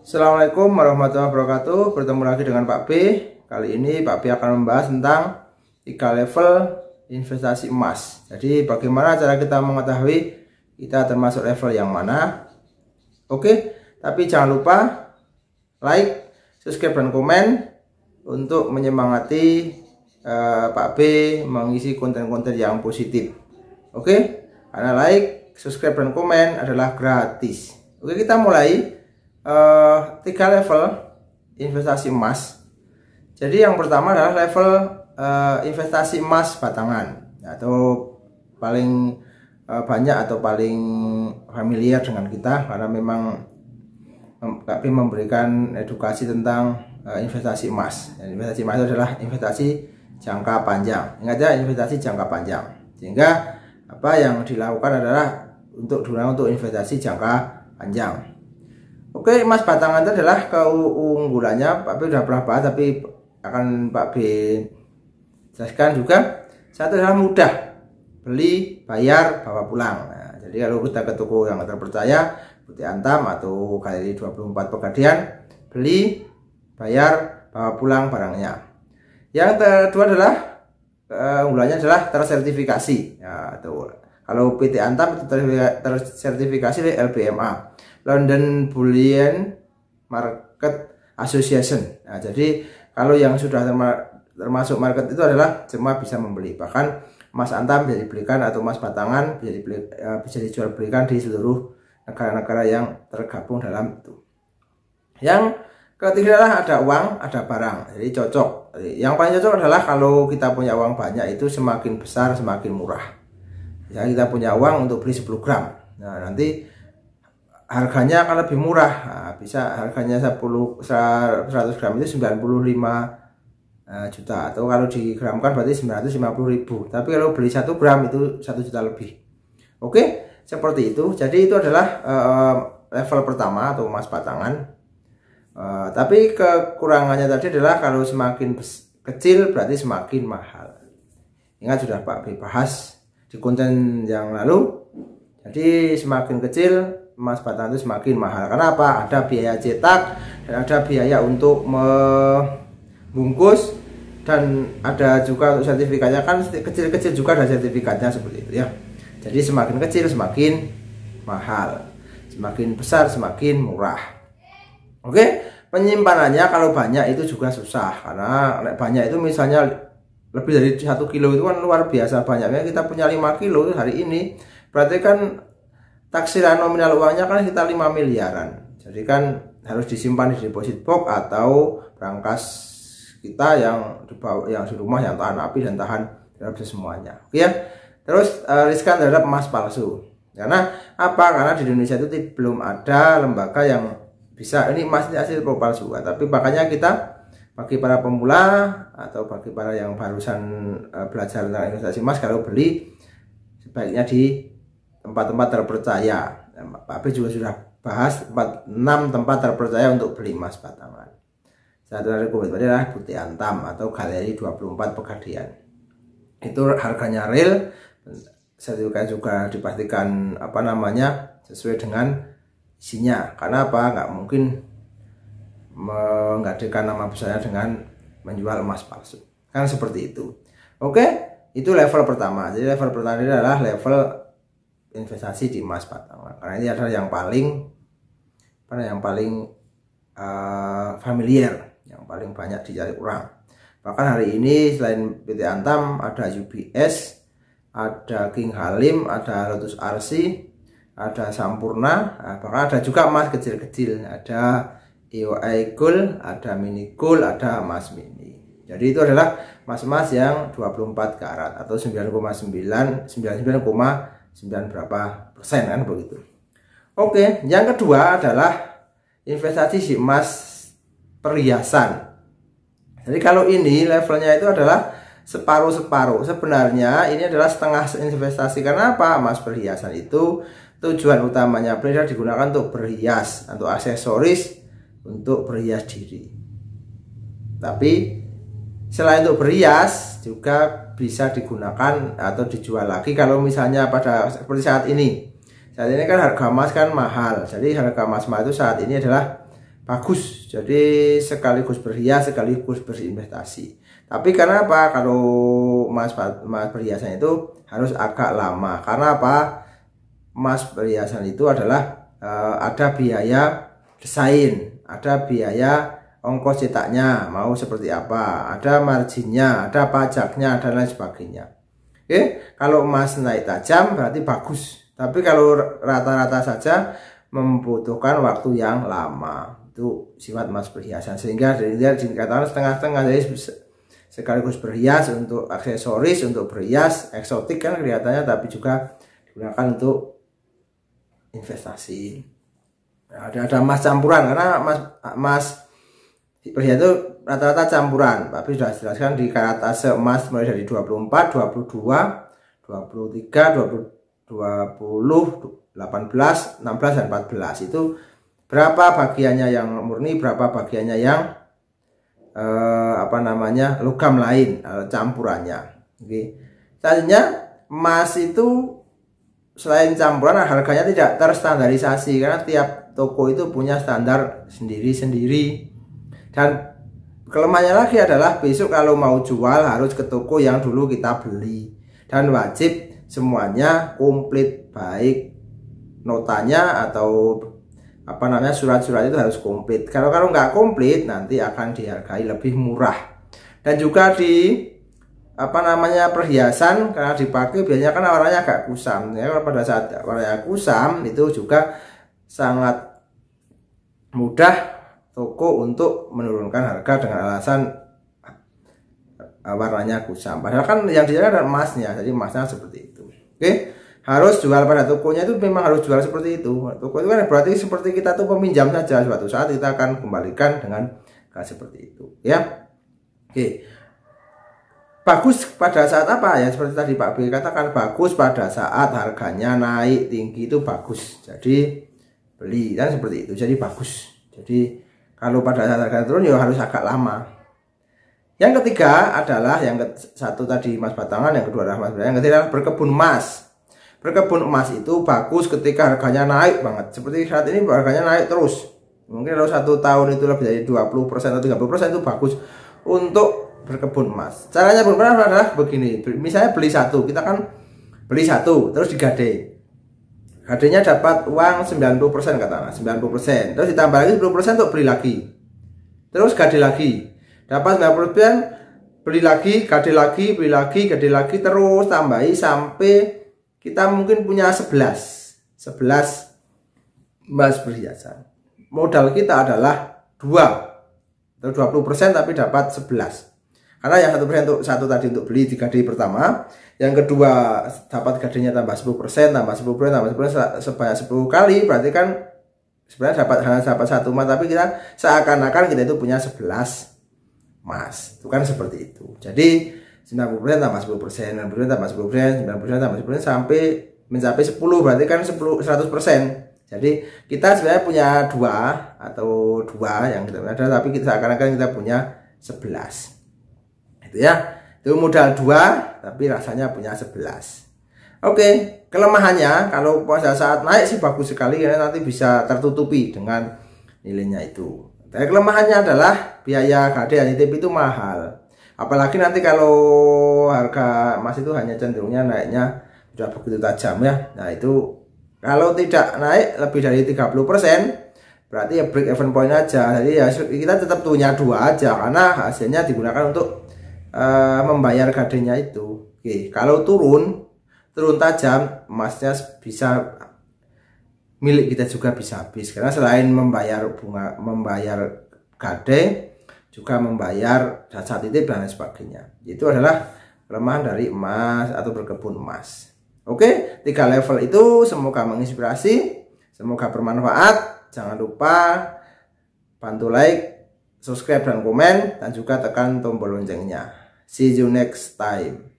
Assalamualaikum warahmatullahi wabarakatuh. Bertemu lagi dengan Pak B. Kali ini Pak B akan membahas tentang 3 level investasi emas. Jadi bagaimana cara kita mengetahui kita termasuk level yang mana? Oke, tapi jangan lupa like, subscribe, dan komen untuk menyemangati Pak B mengisi konten-konten yang positif. Oke, karena like, subscribe, dan komen adalah gratis. Oke, kita mulai. 3 level investasi emas. Jadi yang pertama adalah level investasi emas batangan, atau paling banyak atau paling familiar dengan kita, karena memang kami memberikan edukasi tentang investasi emas. Dan investasi emas itu adalah investasi jangka panjang. Ingat ya, investasi jangka panjang. Sehingga apa yang dilakukan adalah untuk investasi jangka panjang. Oke, emas batangan itu adalah keunggulannya. Pak B sudah pernah bahas, tapi akan Pak B jelaskan juga. Satu adalah mudah, beli, bayar, bawa pulang. Nah, jadi kalau kita ke toko yang terpercaya, Putih Antam atau Galeri 24 Pegadaian, beli, bayar, bawa pulang barangnya. Yang kedua adalah keunggulannya adalah tersertifikasi. Ya, tuh. Kalau PT Antam itu tersertifikasi oleh LBMA, London Bullion Market Association. Nah, jadi kalau yang sudah termasuk market itu adalah semua bisa membeli. Bahkan emas antam bisa dibelikan, atau emas batangan bisa dijual belikan di seluruh negara-negara yang tergabung dalam itu. Yang ketiga adalah ada uang, ada barang. Jadi cocok. Yang paling cocok adalah kalau kita punya uang banyak, itu semakin besar semakin murah. Ya, kita punya uang untuk beli 10 gram. Nah, nanti harganya akan lebih murah. Nah, bisa harganya 100 gram itu 95 juta, atau kalau digramkan berarti 950.000. Tapi kalau beli 1 gram itu 1 juta lebih. Oke, seperti itu. Jadi itu adalah level pertama atau emas batangan. Tapi kekurangannya tadi adalah kalau semakin kecil berarti semakin mahal. Ingat, sudah Pak B bahas di konten yang lalu. Jadi semakin kecil emas batangan itu semakin mahal. Karena apa? Ada biaya cetak, dan ada biaya untuk membungkus, dan ada juga untuk sertifikatnya. Kan kecil-kecil juga ada sertifikatnya, seperti itu ya. Jadi semakin kecil semakin mahal, semakin besar semakin murah. Oke, penyimpanannya kalau banyak itu juga susah, karena banyak itu misalnya lebih dari 1 kilo itu kan luar biasa banyaknya. Kita punya 5 kilo hari ini, berarti kan taksiran nominal uangnya kan kita 5 miliaran. Jadi kan harus disimpan di deposit box atau brankas kita yang di rumah, yang tahan api dan tahan terhadap semuanya. Oke ya. Terus riskan terhadap emas palsu. Karena apa? Karena di Indonesia itu belum ada lembaga yang bisa ini emas ini asli atau palsu. Tapi makanya kita, bagi para pemula atau bagi para yang barusan belajar tentang investasi emas, kalau beli sebaiknya di tempat-tempat terpercaya. Pak B juga sudah bahas 6 tempat terpercaya untuk beli emas batangan. Satu dari adalah Putih Antam atau Galeri 24 Pegadaian. Itu harganya real, sertifikat juga dipastikan sesuai dengan isinya. Karena apa? Nggak mungkin menggantikan nama besarnya dengan menjual emas palsu, kan seperti itu. Oke, itu level pertama. Jadi level pertama ini adalah level investasi di emas batangan, karena ini adalah yang paling familiar, yang paling banyak dicari orang. Bahkan hari ini selain PT Antam ada UBS, ada King Halim, ada Lotus RC, ada Sampurna, bahkan ada juga emas kecil-kecil, ada EOI Gold, ada Mini Gold, ada emas mini. Jadi itu adalah emas-emas yang 24 karat atau 99,9 berapa persen, kan begitu. Oke, yang kedua adalah investasi di emas perhiasan. Jadi kalau ini levelnya itu adalah separuh-separuh. Sebenarnya ini adalah setengah investasi. Karena apa? Emas perhiasan itu tujuan utamanya beredar digunakan untuk berhias, untuk aksesoris, untuk berhias diri. Tapi selain untuk berhias juga bisa digunakan atau dijual lagi kalau misalnya pada seperti saat ini. Saat ini kan harga emas kan mahal. Jadi harga emas itu saat ini adalah bagus. Jadi sekaligus berhias sekaligus berinvestasi. Tapi karena apa? Kalau emas perhiasan itu harus agak lama. Karena apa? Emas perhiasan itu adalah ada biaya desain, ada biaya ongkos cetaknya mau seperti apa, ada marginnya, ada pajaknya, dan lain sebagainya. Oke, kalau emas naik tajam berarti bagus. Tapi kalau rata-rata saja membutuhkan waktu yang lama. Itu sifat emas perhiasan, sehingga dia dikatakan setengah-setengah. Jadi sekaligus berhias untuk aksesoris, untuk berhias eksotik kan kelihatannya, tapi juga digunakan untuk investasi. Ada emas campuran, karena emas perhiasan itu rata-rata campuran. Tapi sudah jelaskan di karatase emas mulai dari 24, 22, 23, 20, 18, 16 dan 14 itu berapa bagiannya yang murni, berapa bagiannya yang logam lain, campurannya. Oke. Selanjutnya emas itu selain campuran harganya tidak terstandarisasi, karena tiap toko itu punya standar sendiri-sendiri. Dan kelemahannya lagi adalah besok kalau mau jual harus ke toko yang dulu kita beli, dan wajib semuanya komplit, baik notanya atau surat-surat itu harus komplit. Kalau nggak komplit nanti akan dihargai lebih murah. Dan juga di perhiasan karena dipakai biasanya kan warnanya agak kusam. Ya, pada saat warnanya kusam itu juga sangat mudah toko untuk menurunkan harga dengan alasan warnanya kusam. Padahal kan yang dicari adalah emasnya, jadi emasnya seperti itu. Oke. Harus jual pada tokonya itu memang harus jual seperti itu. Toko itu kan berarti seperti kita tuh peminjam saja, suatu saat kita akan kembalikan dengan seperti itu, ya. Oke. Bagus pada saat apa ya? Seperti tadi Pak B katakan, bagus pada saat harganya naik tinggi itu bagus. Jadi beli kan seperti itu. Jadi bagus. Jadi kalau pada saat harga turun ya harus agak lama. Yang ketiga adalah satu tadi emas batangan, yang kedua adalah emas, yang ketiga adalah berkebun emas. Berkebun emas itu bagus ketika harganya naik banget. Seperti saat ini harganya naik terus. Mungkin kalau 1 tahun itu lebih dari 20% atau 30% itu bagus untuk berkebun emas. Caranya berkebun adalah begini. Misalnya beli satu, kita kan beli satu terus digade. Gadenya dapat uang 90% katakanlah, 90%. Terus ditambah lagi 10% untuk beli lagi. Terus gade lagi. Dapat 90%, beli lagi, gade lagi, beli lagi, gade lagi, terus tambahi sampai kita mungkin punya 11 emas perhiasan. Modal kita adalah 2 atau 20%, tapi dapat 11. Karena yang 1% untuk satu tadi untuk beli di gade pertama, yang kedua dapat gadenya tambah 10%, tambah 10%, tambah 10% sebanyak 10 kali, berarti kan sebenarnya hanya dapat 1 emas, tapi kita seakan-akan kita itu punya 11 emas. Itu kan seperti itu. Jadi 90% tambah 10%, 90% tambah 10%, 90% tambah 10% sampai mencapai 10, berarti kan 100%. Jadi kita sebenarnya punya 2 atau 2 yang kita ada, tapi kita seakan-akan kita punya 11. Itu ya. Itu modal 2 tapi rasanya punya 11. Oke, kelemahannya kalau pada saat naik sih bagus sekali, karena nanti bisa tertutupi dengan nilainya itu. Tapi kelemahannya adalah biaya gade dan nitip itu mahal. Apalagi nanti kalau harga emas itu hanya cenderungnya naiknya sudah begitu tajam ya. Nah itu kalau tidak naik lebih dari 30%, berarti ya break even point aja. Jadi ya kita tetap punya 2 aja, karena hasilnya digunakan untuk membayar gadenya itu. Oke, kalau turun tajam, emasnya bisa milik kita juga bisa habis, karena selain membayar bunga, membayar gade, juga membayar jasa titip dan lain sebagainya. Itu adalah kelemahan dari emas atau berkebun emas. Oke, 3 level itu semoga menginspirasi, semoga bermanfaat. Jangan lupa bantu like, subscribe dan komen, dan juga tekan tombol loncengnya. See you next time.